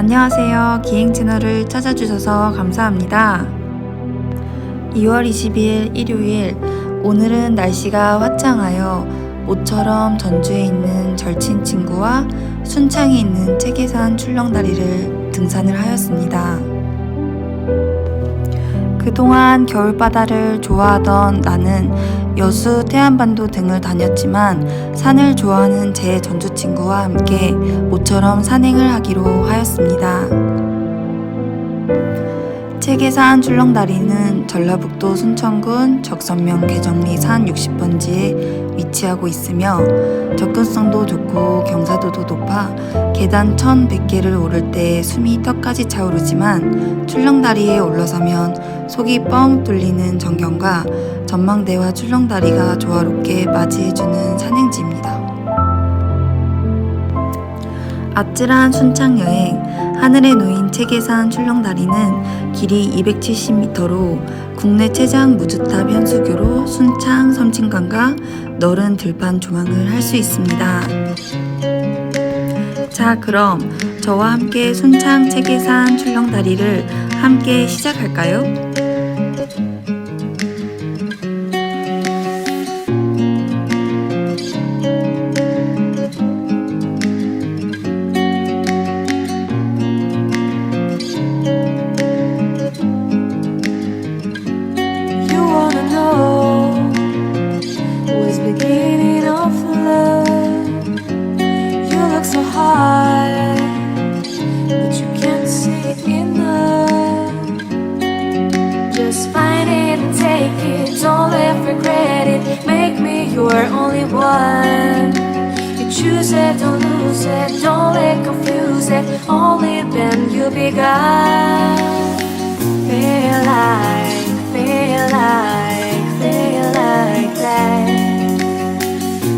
안녕하세요. 기행 채널을 찾아주셔서 감사합니다. 2월 20일 일요일, 오늘은 날씨가 화창하여 모처럼 전주에 있는 절친 친구와 순창에 있는 채계산 출렁다리를 등산을 하였습니다. 그동안 겨울바다를 좋아하던 나는 여수, 태안반도 등을 다녔지만 산을 좋아하는 제 전주 친구와 함께 모처럼 산행을 하기로 하였습니다. 채계산 출렁다리는 전라북도 순천군 적성면 개정리 산 60번지에 위치하고 있으며 접근성도 좋고 경사도도 높아 계단 1100개를 오를 때 숨이 턱까지 차오르지만 출렁다리에 올라서면 속이 뻥 뚫리는 전경과 전망대와 출렁다리가 조화롭게 맞이해주는 산행지입니다. 아찔한 순창 여행, 하늘에 놓인 채계산 출렁다리는 길이 270m로 국내최장 무주탑 현수교로 순창 섬진강과 넓은 들판 조망을 할 수 있습니다. 자, 그럼 저와 함께 순창 채계산 출렁다리를 함께 시작할까요? You're only one. You choose it, don't lose it, don't let confuse it. Only then you begun. Feel like that. Feel like that.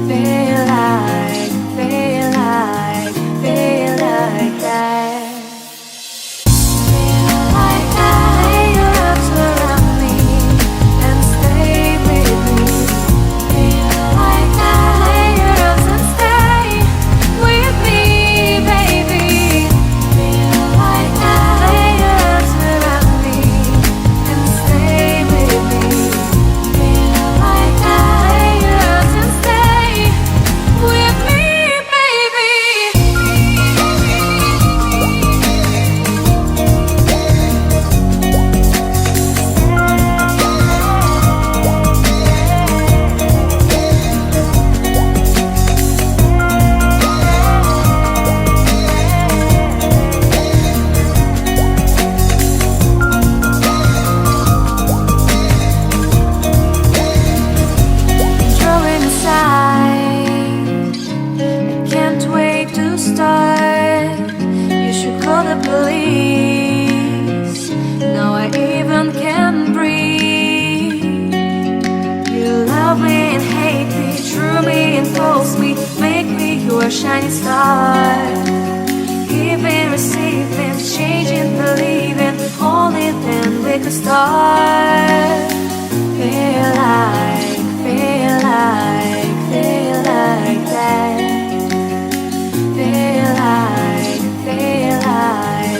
Feel like that. Shining star, giving, receiving, changing, believing. Only then we could start. Feel like that. Feel like that. Feel like that.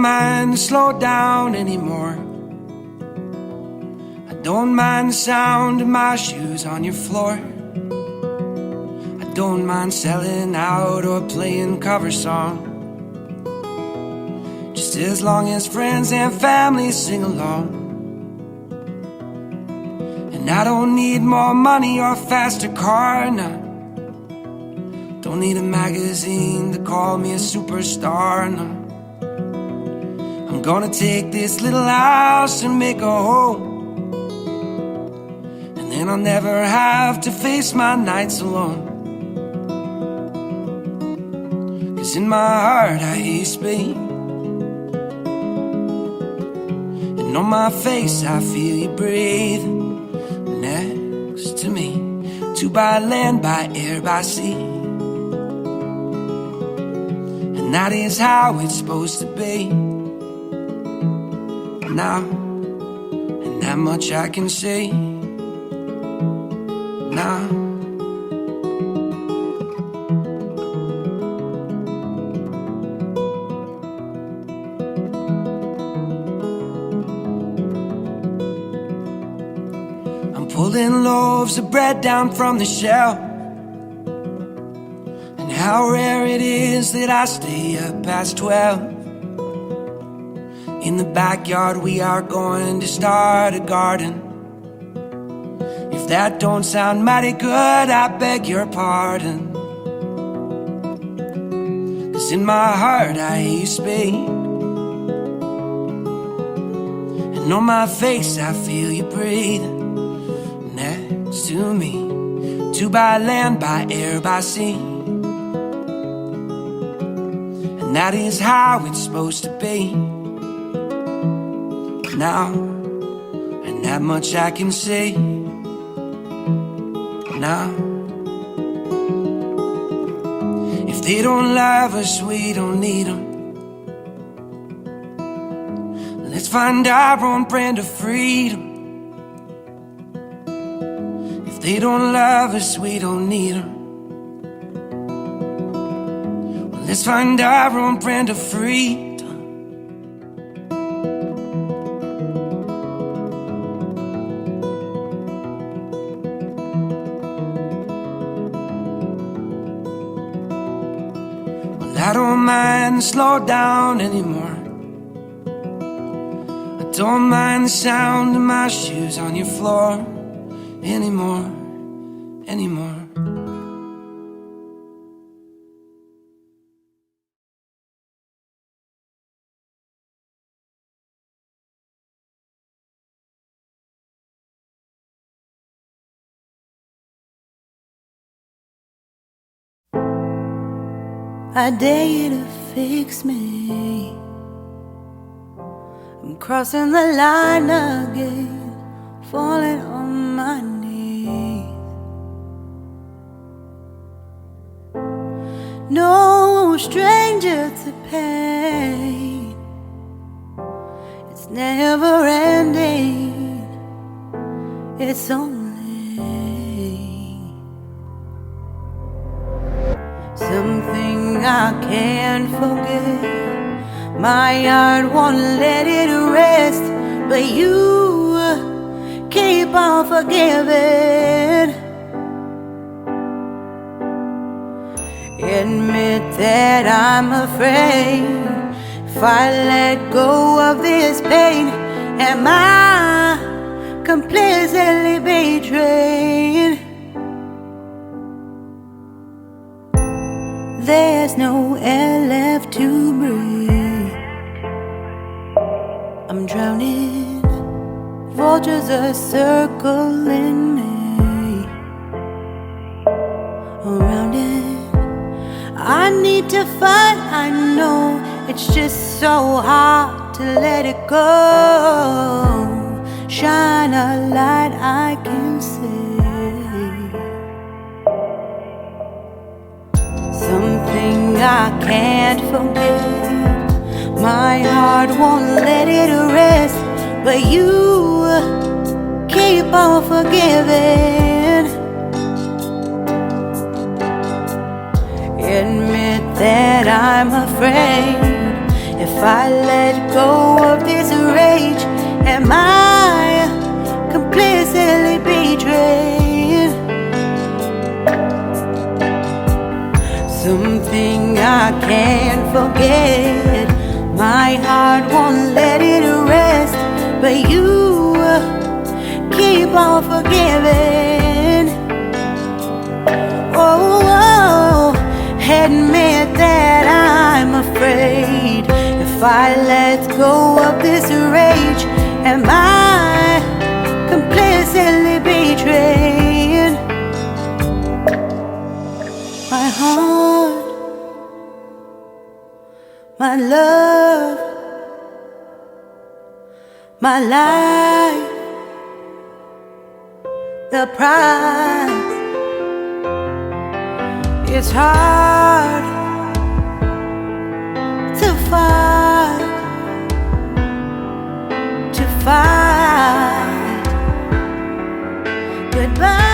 mind to slow down anymore. I don't mind the sound of my shoes on your floor. I don't mind selling out or playing cover songs, just as long as friends and family sing along. And I don't need more money or a faster car, no. Don't need a magazine to call me a superstar, no. I'm gonna take this little house and make a home, and then I'll never have to face my nights alone. 'Cause in my heart I hear speed, and on my face I feel you breathe next to me. To by land, by air, by sea, and that is how it's supposed to be. Now, and that much I can say now. I'm pulling loaves of bread down from the shelf, and how rare it is that I stay up past 12. In the backyard we are going to start a garden. If that don't sound mighty good, I beg your pardon. 'Cause in my heart I hear you speak, and on my face I feel you breathe next to me. To by land, by air, by sea, and that is how it's supposed to be. Now, and that much I can say now. If they don't love us, we don't need them. Let's find our own brand of freedom. If they don't love us, we don't need them. Well, let's find our own brand of freedom. I don't mind to slow down anymore. I don't mind the sound of my shoes on your floor anymore, anymore. I dare you to fix me. I'm crossing the line again, falling on my knees. No stranger to pain, it's never ending, it's only something I can't forget. My heart won't let it rest, but you keep on forgiving. Admit that I'm afraid. If I let go of this pain, am I completely betrayed? There's no air left to breathe. I'm drowning, vultures are circling me around it. I need to fight, I know it's just so hard to let it go. Shine a light I can see. Something I can't forget. My heart won't let it rest, but you keep on forgiving. Admit that I'm afraid. If I let go of this rage, am I complicitly betrayed? Something I can't forget. My heart won't let it rest, but you keep on forgiving. Oh, admit that I'm afraid. If I let go of this rage, am I complicitly betrayed? My heart, my love, my life, the price. It's hard to fight goodbye.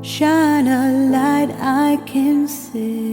Shine a light I can see.